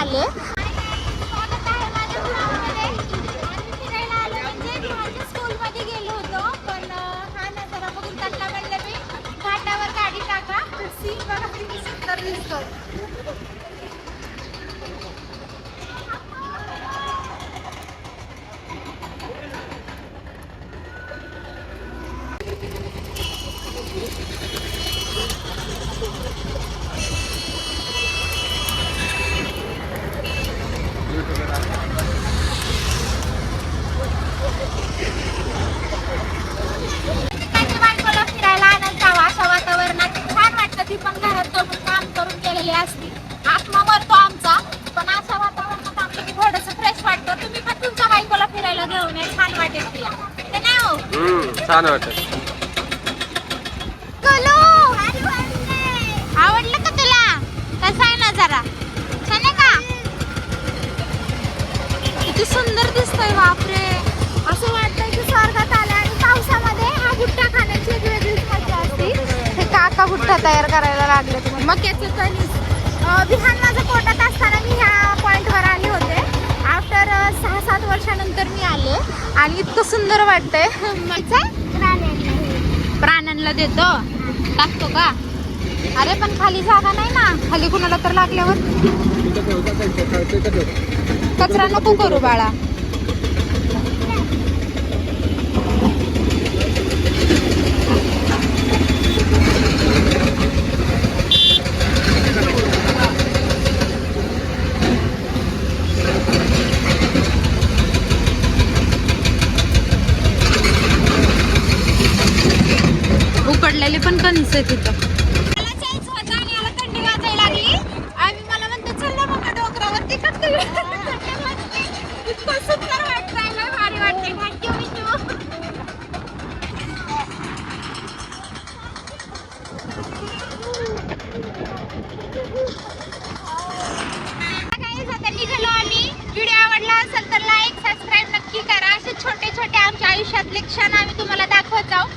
आले. स्कूलमध्ये गेलो होतो पण हा नजारा बघून त्यांना म्हणलं मी घाटावर गाडी टाका. सीन बघा किती सुंदर दिसतोय. आत्मा मरतो आमचा पण अशा वातावरणात आमचं थोडंसं फ्रेश वाटतं. तुम्ही पण तुमच्या बायकोला फिरायला घेऊन या, छान वाटेल तिला. ते नाही हो छान वाटेल. आवडलं का तुला? कसा आहे नजारा? छान आहे का? किती सुंदर दिसतोय. बापरे, असं वाटतंय की स्वर्गात आलं. आणि पावसामध्ये हा भुट्टा खाण्याची एक वेगळीच मजा असते. हे काका भुट्टा तयार करायला लागले. तुम्ही मक्याचं कणीस विहान माझं पोटात असताना मी ह्या पॉइंटवर आले होते. आफ्टर 6-7 वर्षानंतर मी आले आणि इतकं सुंदर वाटतंय. प्राण्यांना देतो, टाकतो का? अरे पण खाली जागा नाही ना, खाली कुणाला तर लागल्यावर कचरा नको करू बाळा. उकडलेले पण कणीस आहे तिथं. मला चेंज होता आणि मला थंडी वाजायला लागली आणि मला म्हणते चल ना मग डोंगरावरती कसं इतकं सुंदर वाटतंय ना, भारी वाटते. थँक्यू विशू. आता निघालो आम्ही. व्हिडिओ आवडला असेल तर लाईक सबस्क्राईब नक्की करा. असे छोटे छोटे आमच्या आयुष्यातले क्षण आम्ही तुम्हाला दाखवत जाऊ.